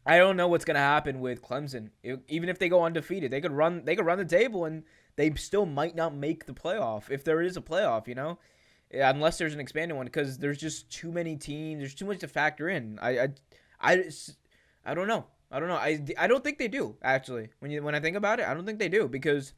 I don't know what's gonna happen with Clemson. Even if they go undefeated, they could run. They could run the table, and they still might not make the playoff if there is a playoff. Yeah, unless there's an expanded one, because there's just too many teams. There's too much to factor in. I, I don't know. I don't know. I don't think they do actually. When I think about it, I don't think they do because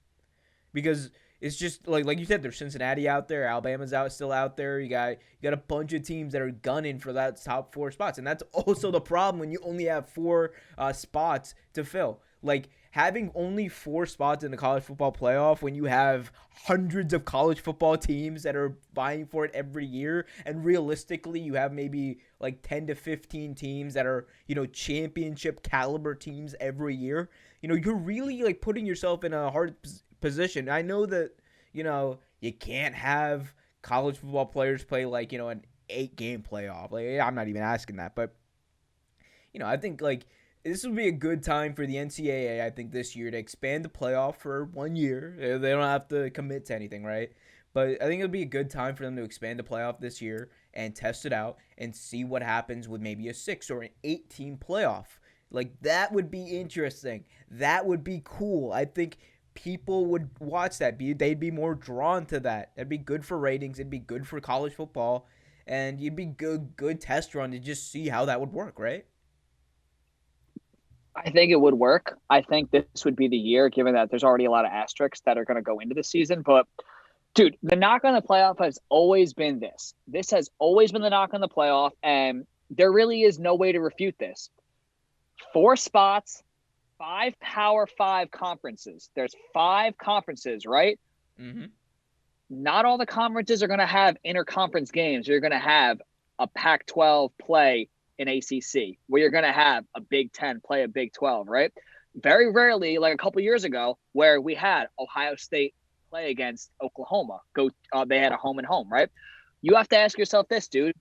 it's just like you said, there's Cincinnati out there, Alabama's still out there. You got a bunch of teams that are gunning for that top four spots, and that's also the problem when you only have four spots to fill. Like having only four spots in the college football playoff when you have hundreds of college football teams that are vying for it every year, and realistically you have maybe like 10 to 15 teams that are championship caliber teams every year. You're really like putting yourself in a hard position. I know that you can't have college football players play like an 8-game playoff. Like I'm not even asking that, but I think like this would be a good time for the NCAA. I think this year to expand the playoff for 1 year. They don't have to commit to anything, right? But I think it would be a good time for them to expand the playoff this year and test it out and see what happens with maybe a 6 or an 8-team playoff. Like that would be interesting. That would be cool. I think people would watch that. They'd be more drawn to that. That'd be good for ratings. It'd be good for college football, and you'd be good test run to just see how that would work, right? I think it would work. I think this would be the year, given that there's already a lot of asterisks that are going to go into the season. But, dude, the knock on the playoff has always been this. This has always been the knock on the playoff, and there really is no way to refute this. 4 spots, 5 Power 5 conferences. There's 5 conferences, right? Mm-hmm. Not all the conferences are going to have interconference games. You're going to have a Pac-12 play in ACC, where you're going to have a Big 10 play a Big 12, right? Very rarely, like a couple years ago, where we had Ohio State play against Oklahoma. They had a home and home, right? You have to ask yourself this, dude.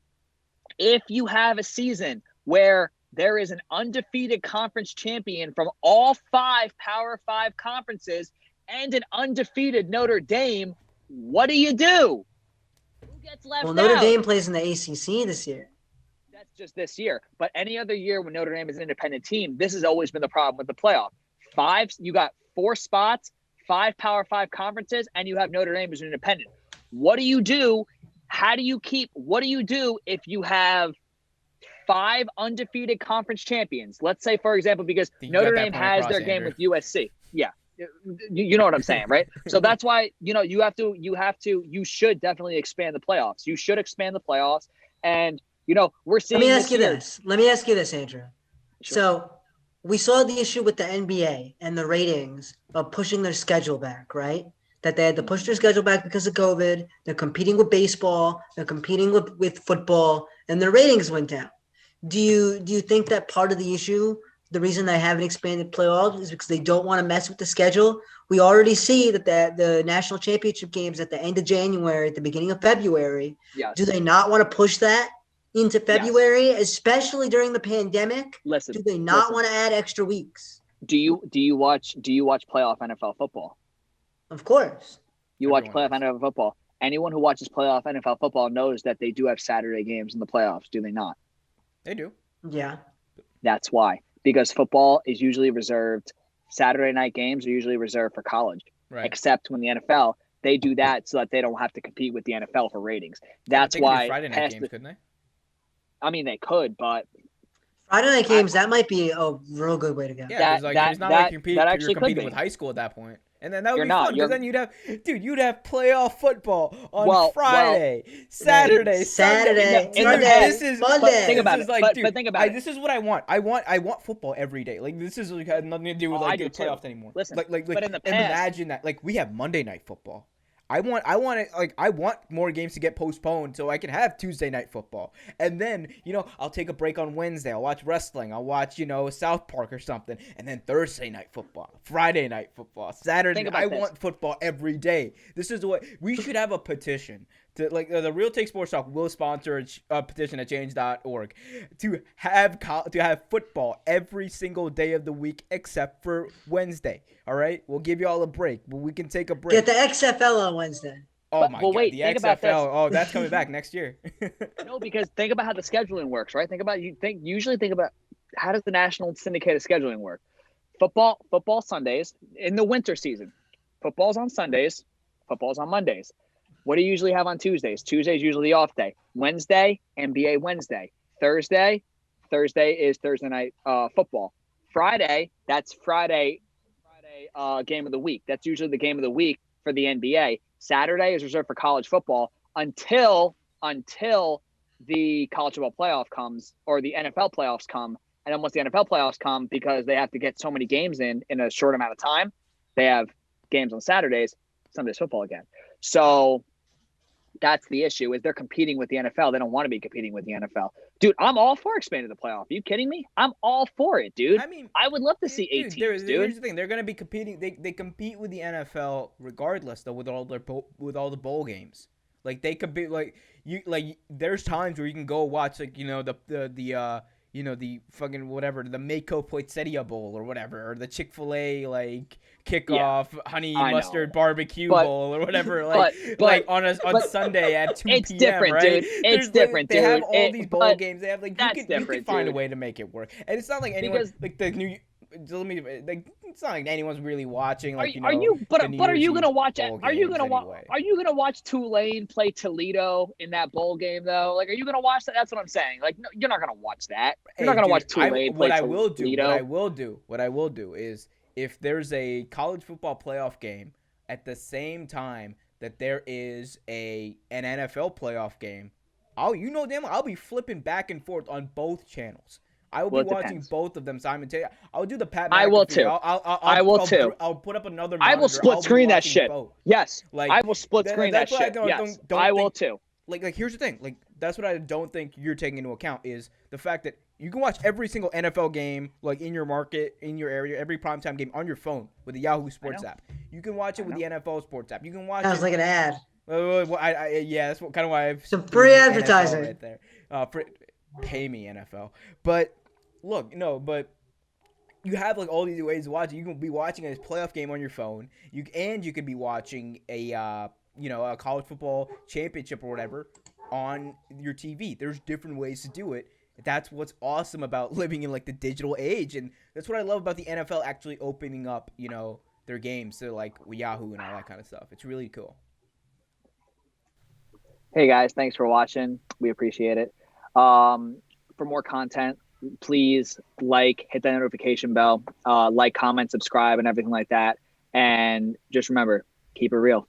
If you have a season where there is an undefeated conference champion from all 5 Power 5 conferences and an undefeated Notre Dame, what do? Who gets left out? Well, Notre Dame plays in the ACC this year. That's just this year. But any other year when Notre Dame is an independent team, this has always been the problem with the playoff. You got 4 spots, 5 Power 5 conferences, and you have Notre Dame as an independent. What do you do? What do you do if you have 5 undefeated conference champions? Let's say, for example, because Notre Dame has their game with USC. Yeah. You know what I'm saying, right? So that's why, you should definitely expand the playoffs. You should expand the playoffs. And, we're seeing. Let me ask you this, Andrew. Sure. So we saw the issue with the NBA and the ratings of pushing their schedule back, right? That they had to push their schedule back because of COVID. They're competing with baseball. They're competing with football, and their ratings went down. Do you think that part of the issue, the reason they haven't expanded playoffs, is because they don't want to mess with the schedule? We already see that the national championship games at the end of January, at the beginning of February. Yes. Do they not want to push that into February, especially during the pandemic? Do they not want to add extra weeks? Do you watch playoff NFL football? Of course. You watch playoff NFL football. Anyone who watches playoff NFL football knows that they do have Saturday games in the playoffs, do they not? They do. Yeah. That's why. Because football is usually reserved, Saturday night games are usually reserved for college. Right. Except when the NFL, they do that so that they don't have to compete with the NFL for ratings. That's why. Friday night games, couldn't they? I mean, they could, but Friday night games, that might be a real good way to go. Yeah, it's not like you're competing with high school at that point. And then that would be fun, because then you'd have playoff football on Friday, Saturday, Sunday. Monday. Think about it. But think about it. This is what I want. I want football every day. Like this is had nothing to do with the playoffs anymore. Listen, but in the past, imagine that. Like we have Monday night football. I want more games to get postponed so I can have Tuesday night football. And then, I'll take a break on Wednesday. I'll watch wrestling. I'll watch, South Park or something. And then Thursday night football, Friday night football, Saturday. I want football every day. This is what we should have a petition to, like, the Real Take Sports Talk will sponsor a petition at change.org to have football every single day of the week except for Wednesday. All right, we'll give you all a break, but we can take a break. Get the XFL on Wednesday. Oh my God, the XFL. Oh, that's coming back next year. No, because think about how the scheduling works, right? Think about the national syndicated scheduling work? Football Sundays in the winter season. Football's on Sundays. Football's on Mondays. What do you usually have on Tuesdays? Tuesday's usually the off day. Wednesday, NBA Wednesday. Thursday is Thursday night football. Friday, that's Friday game of the week. That's usually the game of the week for the NBA. Saturday is reserved for college football until the college football playoff comes or the NFL playoffs come. And then once the NFL playoffs come, because they have to get so many games in a short amount of time, they have games on Saturdays, Sunday's football again. So that's the issue, is they're competing with the NFL. They don't want to be competing with the NFL. Dude, I'm all for expanding the playoff. Are you kidding me? I'm all for it, dude. I mean, I would love to see 8 teams, dude. Here's the thing. They're going to be competing. They compete with the NFL regardless, though, with all the bowl games. Like, they could be, there's times where you can go watch, like, the fucking whatever, the Mako Poinsettia Bowl or whatever, or the Chick-fil-A, like, kickoff honey mustard barbecue bowl or whatever, on Sunday at 2 it's p.m., different, right? dude. It's different, dude. They have all these bowl games. They have, you can find dude. a way to make it work. And it's not like anyone, it's not like anyone's really watching, like, are you gonna watch Tulane play Toledo in that bowl game though? Like, are you gonna watch that? That's what I'm saying. Like, no, you're not gonna watch that. You're not gonna watch Tulane play Toledo. What I will do is, if there's a college football playoff game at the same time that there is an NFL playoff game, I'll be flipping back and forth on both channels. I will be watching both of them simultaneously. I'll do the Pat McAfee. I will too. I will too. I'll put up another monitor. I will split screen that shit. Both. Yes. Like, I will split screen that shit. Yes. I will too. Like, here's the thing. Like, that's what I don't think you're taking into account, is the fact that you can watch every single NFL game, like, in your market, in your area, every primetime game on your phone with the Yahoo Sports app. You can watch it with the NFL Sports app. You can watch it. Sounds like an ad. Yeah, that's kind of why I've some free advertising right there. Pay me, NFL. But look, but you have, like, all these ways to watch it. You can be watching a playoff game on your phone. You could be watching a college football championship or whatever on your TV. There's different ways to do it. That's what's awesome about living in, like, the digital age, and that's what I love about the NFL actually opening up, their games to, like, Yahoo and all that kind of stuff. It's really cool. Hey guys, thanks for watching. We appreciate it. For more content, please hit that notification bell, comment, subscribe, and everything like that. And just remember, keep it real.